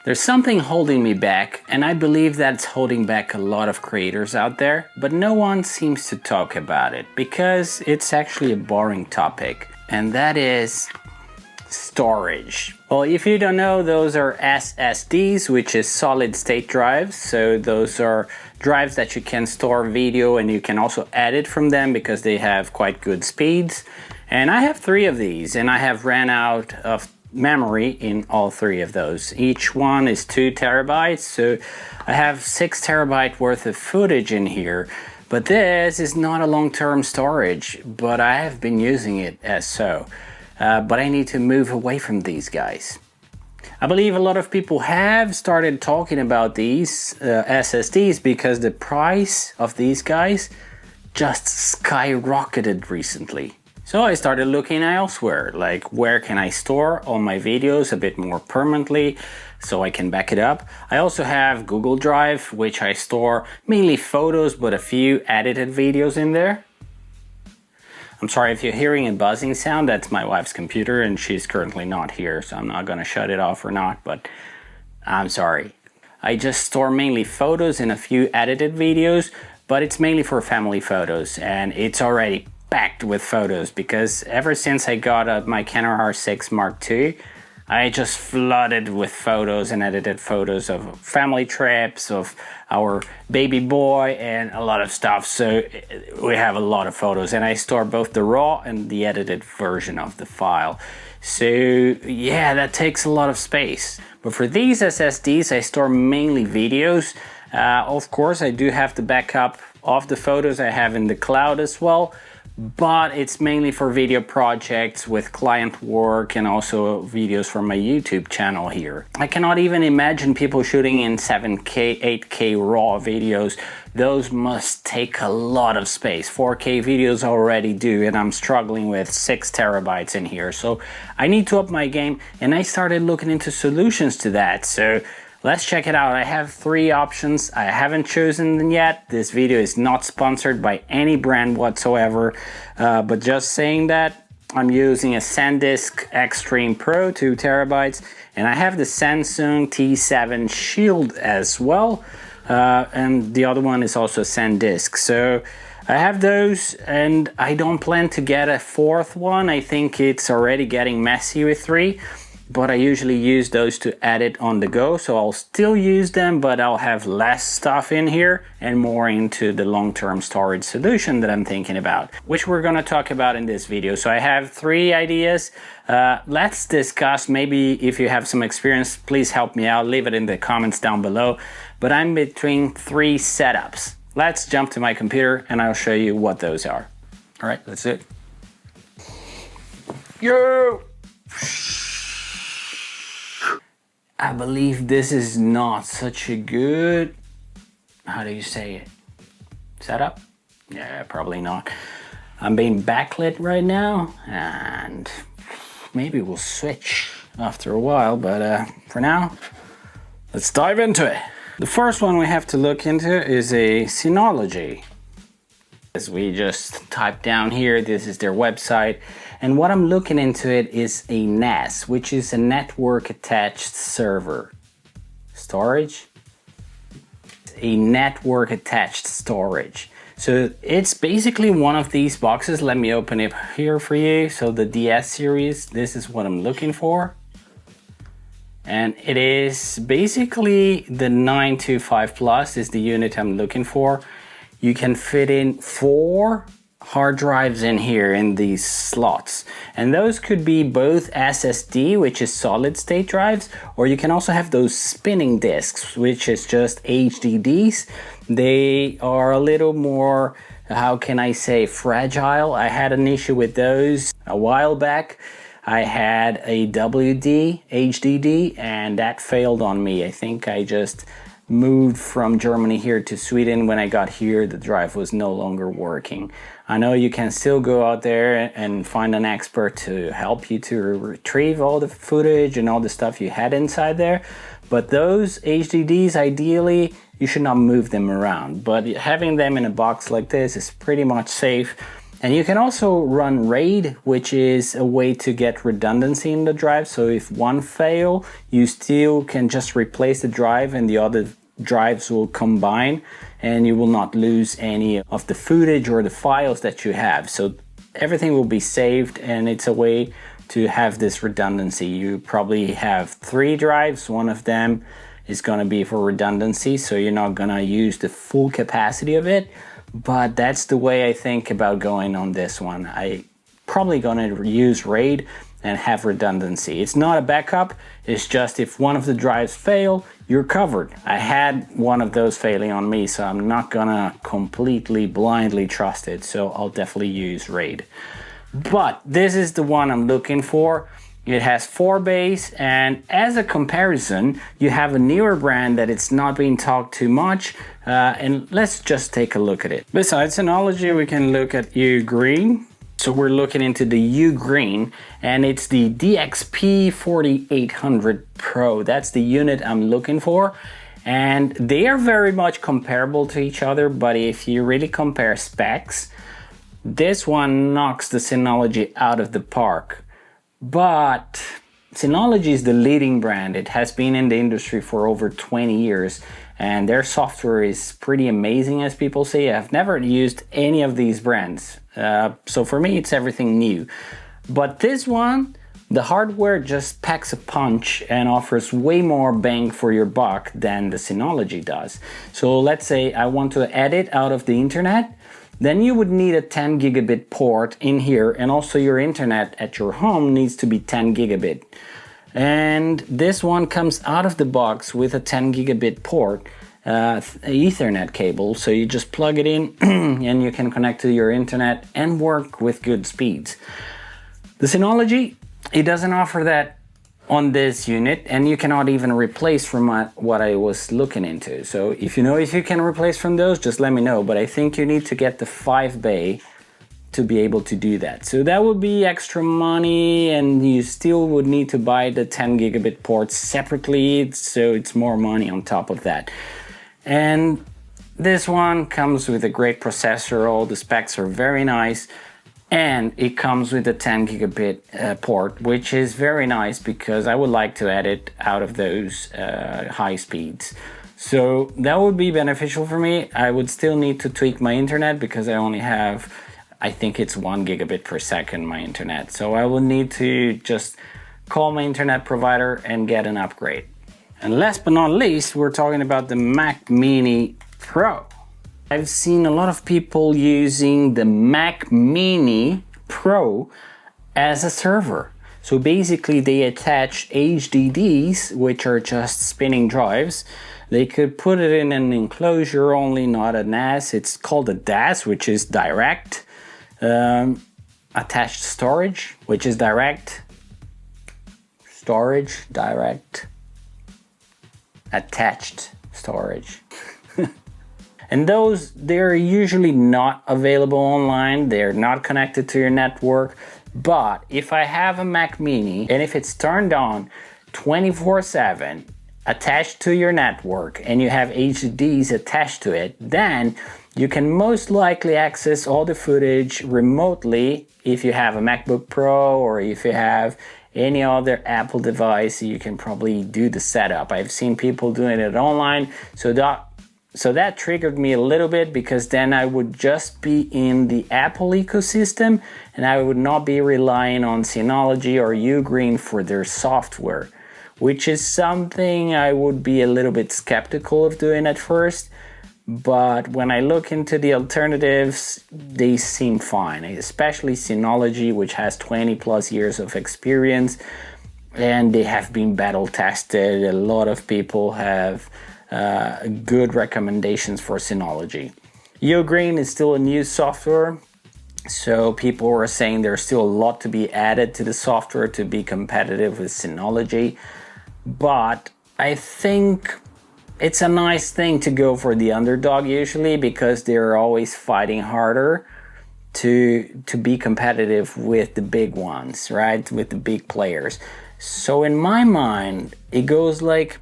There's something holding me back, and I believe that's holding back a lot of creators out there, but no one seems to talk about it because it's actually a boring topic, and that is storage. Well, if you don't know, those are SSDs, which is solid state drives. So those are drives that you can store video and you can also edit from them because they have quite good speeds. And I have 3 of these, and I have ran out of memory in all 3 of those. Each one is 2 terabytes, so I have 6 terabyte worth of footage in here. But this is not a long-term storage, but I have been using it as so. But I need to move away from these guys. I believe a lot of people have started talking about these SSDs because the price of these guys just skyrocketed recently. So I started looking elsewhere, like where can I store all my videos a bit more permanently so I can back it up. I also have Google Drive, which I store mainly photos but a few edited videos in there. I'm sorry if you're hearing a buzzing sound, that's my wife's computer and she's currently not here, so I'm not gonna shut it off or not, but I'm sorry. I just store mainly photos and a few edited videos, but it's mainly for family photos, and it's already packed with photos because ever since I got my Canon R6 Mark II, I just flooded with photos and edited photos of family trips, of our baby boy, and a lot of stuff. So we have a lot of photos, and I store both the raw and the edited version of the file. So yeah, that takes a lot of space. But for these SSDs, I store mainly videos. Of course, I do have the backup of the photos I have in the cloud as well, but it's mainly for video projects with client work and also videos from my YouTube channel here. I cannot even imagine people shooting in 7K, 8K raw videos. Those must take a lot of space. 4K videos already do, and I'm struggling with 6 terabytes in here. So I need to up my game, and I started looking into solutions to that. So let's check it out. I have 3 options. I haven't chosen them yet. This video is not sponsored by any brand whatsoever, but just saying that, I'm using a SanDisk Extreme Pro 2 terabytes, and I have the Samsung T7 Shield as well, and the other one is also SanDisk. So I have those, and I don't plan to get a 4th one. I think it's already getting messy with 3. But I usually use those to edit on the go, so I'll still use them, but I'll have less stuff in here and more into the long-term storage solution that I'm thinking about, which we're gonna talk about in this video. So I have 3 ideas. Let's discuss. Maybe if you have some experience, please help me out, leave it in the comments down below. But I'm between 3 setups. Let's jump to my computer and I'll show you what those are. All right, that's it. Yo! I believe this is not such a good, how do you say it, setup? Yeah, probably not. I'm being backlit right now, and maybe we'll switch after a while, but for now, let's dive into it. The first one we have to look into is a Synology. As we just type down here, this is their website. And what I'm looking into it is a NAS, which is a network attached server. Storage? A network attached storage. So it's basically one of these boxes. Let me open it here for you. So the DS series, this is what I'm looking for. And it is basically the 925 Plus is the unit I'm looking for. You can fit in 4 hard drives in here in these slots, and those could be both SSD, which is solid state drives, or you can also have those spinning disks, which is just HDDs. They are a little more, how can I say, fragile. I had an issue with those a while back. I had a WD HDD and that failed on me. I think I just moved from Germany here to Sweden. When I got here, the drive was no longer working. I know you can still go out there and find an expert to help you to retrieve all the footage and all the stuff you had inside there, but those HDDs, ideally, you should not move them around. But having them in a box like this is pretty much safe. And you can also run RAID, which is a way to get redundancy in the drive. So if one fail, you still can just replace the drive and the other drives will combine and you will not lose any of the footage or the files that you have. So everything will be saved, and it's a way to have this redundancy. You probably have 3 drives, one of them is going to be for redundancy, so you're not going to use the full capacity of it. But that's the way I think about going on this one. I probably going to use RAID and have redundancy. It's not a backup, it's just if one of the drives fail, you're covered. I had one of those failing on me, so I'm not gonna completely blindly trust it, so I'll definitely use RAID. But this is the one I'm looking for. It has 4 bays, and as a comparison, you have a newer brand that it's not being talked too much, and let's just take a look at it. Besides Synology, we can look at UGREEN. So we're looking into the UGREEN, and it's the DXP4800 Pro. That's the unit I'm looking for. And they are very much comparable to each other, but if you really compare specs, this one knocks the Synology out of the park. But Synology is the leading brand. It has been in the industry for over 20 years, and their software is pretty amazing, as people say. I've never used any of these brands. So for me, it's everything new. But this one, the hardware just packs a punch and offers way more bang for your buck than the Synology does. So let's say I want to edit out of the internet, then you would need a 10 gigabit port in here, and also your internet at your home needs to be 10 gigabit. And this one comes out of the box with a 10 gigabit port, Ethernet cable, so you just plug it in and you can connect to your internet and work with good speeds. The Synology, it doesn't offer that on this unit, and you cannot even replace from what I was looking into. So if you know if you can replace from those, just let me know, but I think you need to get the 5 bay to be able to do that. So that would be extra money, and you still would need to buy the 10 gigabit ports separately, so it's more money on top of that. And this one comes with a great processor, all the specs are very nice, and it comes with a 10 gigabit port, which is very nice because I would like to edit out of those high speeds. So that would be beneficial for me. I would still need to tweak my internet because I only have, I think it's 1 gigabit per second, my internet. So I will need to just call my internet provider and get an upgrade. And last but not least, we're talking about the Mac Mini Pro. I've seen a lot of people using the Mac Mini Pro as a server. So basically they attach HDDs, which are just spinning drives. They could put it in an enclosure only, not a NAS. It's called a DAS, which is direct. Attached storage, which is direct. Storage, direct. Attached storage. And those, they're usually not available online. They're not connected to your network. But if I have a Mac Mini, and if it's turned on 24/7, attached to your network, and you have HDDs attached to it, then you can most likely access all the footage remotely. If you have a MacBook Pro, or if you have any other Apple device, you can probably do the setup. I've seen people doing it online, so that triggered me a little bit, because then I would just be in the Apple ecosystem and I would not be relying on Synology or UGREEN for their software, which is something I would be a little bit skeptical of doing at first. But when I look into the alternatives, they seem fine, especially Synology, which has 20 plus years of experience, and they have been battle tested. A lot of people have good recommendations for Synology. UGREEN is still a new software, so people are saying there's still a lot to be added to the software to be competitive with Synology. But I think it's a nice thing to go for the underdog usually, because they're always fighting harder to be competitive with the big ones, right? With the big players. So in my mind, it goes like,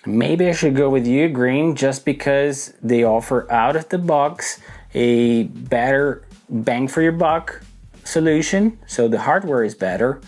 maybe I should go with UGREEN just because they offer out of the box a better bang for your buck solution, so the hardware is better,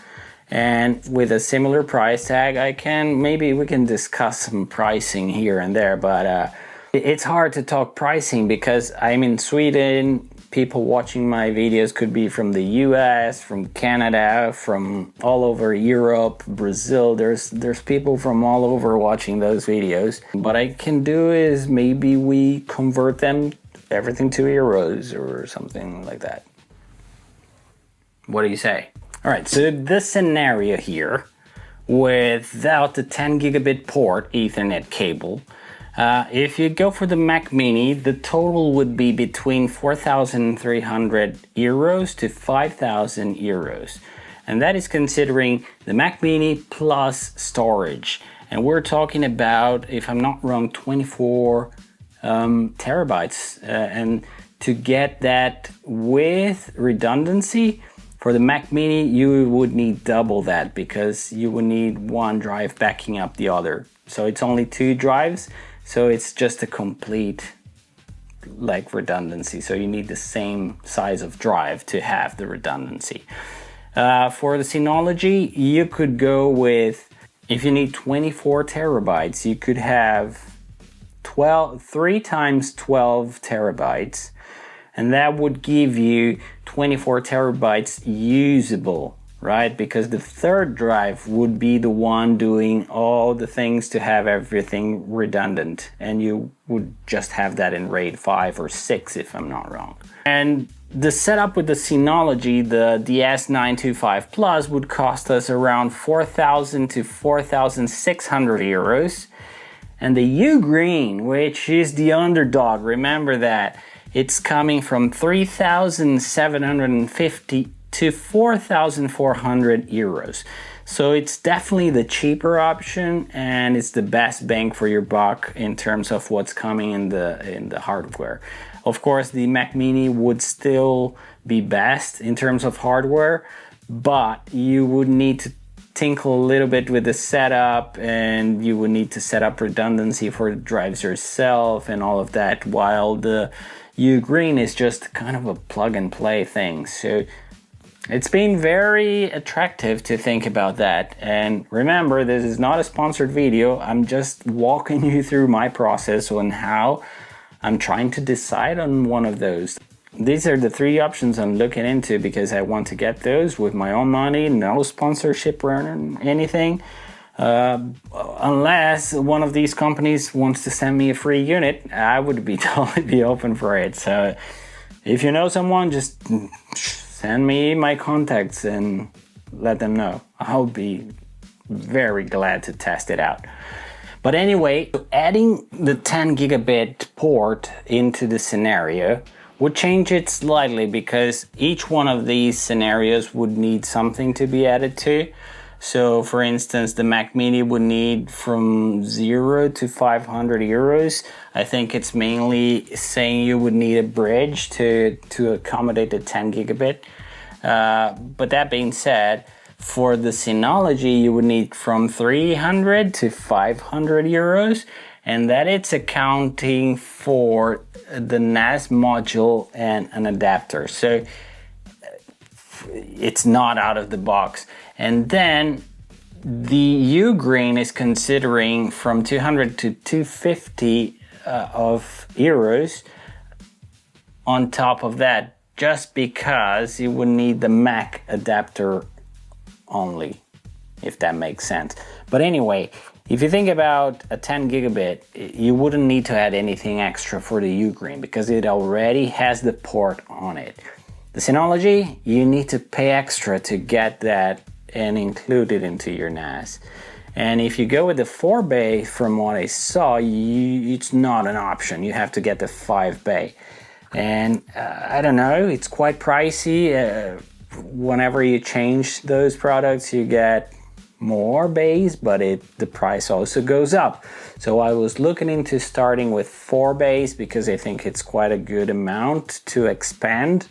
and with a similar price tag, maybe we can discuss some pricing here and there, but it's hard to talk pricing because I'm in Sweden. People watching my videos could be from the US, from Canada, from all over Europe, Brazil. There's people from all over watching those videos. What I can do is maybe we convert them everything to euros or something like that. What do you say? All right, so this scenario here, without the 10 gigabit port Ethernet cable, if you go for the Mac Mini, the total would be between 4,300 euros to 5,000 euros. And that is considering the Mac Mini plus storage. And we're talking about, if I'm not wrong, 24 terabytes. And to get that with redundancy, for the Mac Mini, you would need double that because you would need one drive backing up the other. So it's only 2 drives. So it's just a complete redundancy. So you need the same size of drive to have the redundancy. For the Synology, you could go with, if you need 24 terabytes, you could have 3 times 12 terabytes. And that would give you 24 terabytes usable, right? Because the third drive would be the one doing all the things to have everything redundant, and you would just have that in RAID 5 or 6 if I'm not wrong. And the setup with the Synology, the DS925 Plus, would cost us around 4,000 to 4,600 euros. And the UGREEN, which is the underdog, remember that, it's coming from 3,750 to 4,400 euros. So it's definitely the cheaper option, and it's the best bang for your buck in terms of what's coming in the hardware. Of course, the Mac Mini would still be best in terms of hardware, but you would need to tinkle a little bit with the setup, and you would need to set up redundancy for the drives yourself and all of that, while the UGREEN is just kind of a plug and play thing. So it's been very attractive to think about that. And remember, this is not a sponsored video. I'm just walking you through my process on how I'm trying to decide on one of those. These are the 3 options I'm looking into because I want to get those with my own money, no sponsorship or anything. Unless one of these companies wants to send me a free unit, I would be totally be open for it. So if you know someone, just send me my contacts and let them know. I'll be very glad to test it out. But anyway, adding the 10 gigabit port into the scenario would change it slightly because each one of these scenarios would need something to be added to. So for instance, the Mac Mini would need from 0 to 500 euros. I think it's mainly saying you would need a bridge to accommodate the 10 gigabit. But that being said, for the Synology, you would need from 300 to 500 euros, and that it's accounting for the NAS module and an adapter. So it's not out of the box. And then the UGREEN is considering from 200 to 250 of euros on top of that, just because you would need the Mac adapter only, if that makes sense. But anyway, if you think about a 10 gigabit, you wouldn't need to add anything extra for the UGREEN because it already has the port on it. The Synology, you need to pay extra to get that and include it into your NAS. And if you go with the 4 bay, from what I saw, it's not an option. You have to get the 5 bay. And I don't know, it's quite pricey. Whenever you change those products, you get more bays, but the price also goes up. So I was looking into starting with 4 bays because I think it's quite a good amount to expand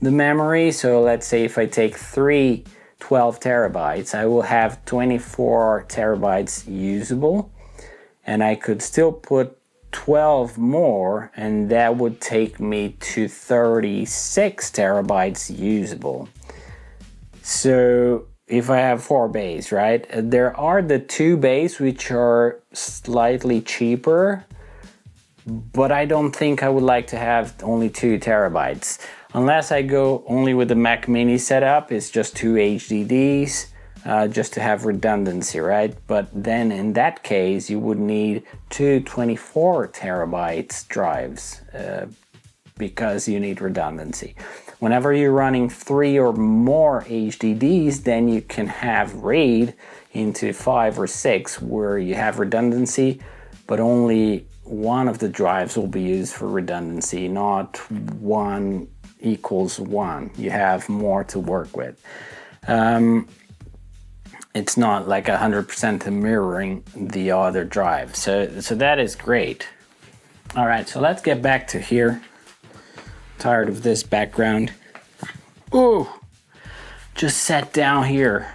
the memory. So let's say if I take 3 12 terabytes, I will have 24 terabytes usable, and I could still put 12 more, and that would take me to 36 terabytes usable. So if I have 4 bays, right? There are the 2 bays which are slightly cheaper, but I don't think I would like to have only 2 terabytes. Unless I go only with the Mac Mini setup, it's just 2 HDDs, just to have redundancy, right? But then in that case, you would need 2 24 terabytes drives because you need redundancy. Whenever you're running 3 or more HDDs, then you can have RAID into 5 or 6 where you have redundancy, but only one of the drives will be used for redundancy, not 1 equals 1. You have more to work with. It's not like 100% mirroring the other drive. So that is great. All right, so let's get back to here. Tired of this background. Ooh, just sat down here.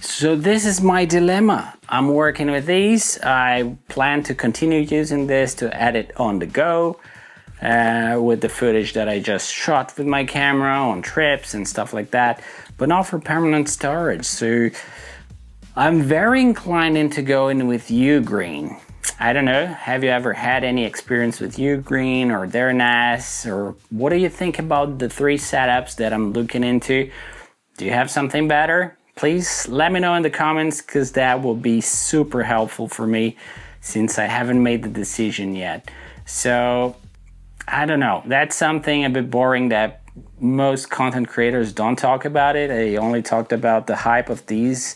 So this is my dilemma. I'm working with these. I plan to continue using this to edit on the go with the footage that I just shot with my camera on trips and stuff like that, but not for permanent storage. So I'm very inclined into going with UGREEN. I don't know, have you ever had any experience with UGREEN or their NAS, or what do you think about the 3 setups that I'm looking into? Do you have something better? Please let me know in the comments, because that will be super helpful for me since I haven't made the decision yet. So I don't know, that's something a bit boring that most content creators don't talk about it. They only talked about the hype of these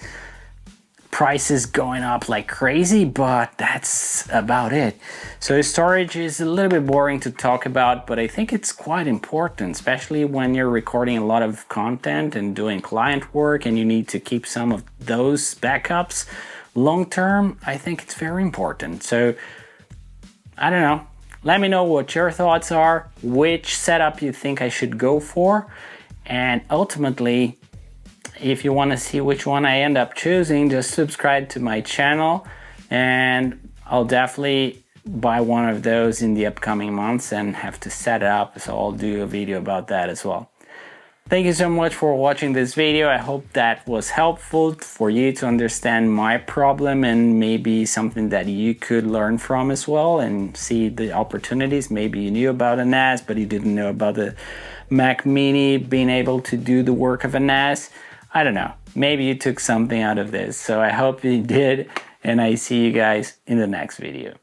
prices going up like crazy, but that's about it. So storage is a little bit boring to talk about, but I think it's quite important, especially when you're recording a lot of content and doing client work and you need to keep some of those backups long term. I think it's very important. So I don't know, let me know what your thoughts are, which setup you think I should go for, and ultimately, if you want to see which one I end up choosing, just subscribe to my channel, and I'll definitely buy one of those in the upcoming months and have to set it up, so I'll do a video about that as well. Thank you so much for watching this video. I hope that was helpful for you to understand my problem and maybe something that you could learn from as well and see the opportunities. Maybe you knew about a NAS, but you didn't know about the Mac Mini being able to do the work of a NAS. I don't know, maybe you took something out of this. So I hope you did, and I see you guys in the next video.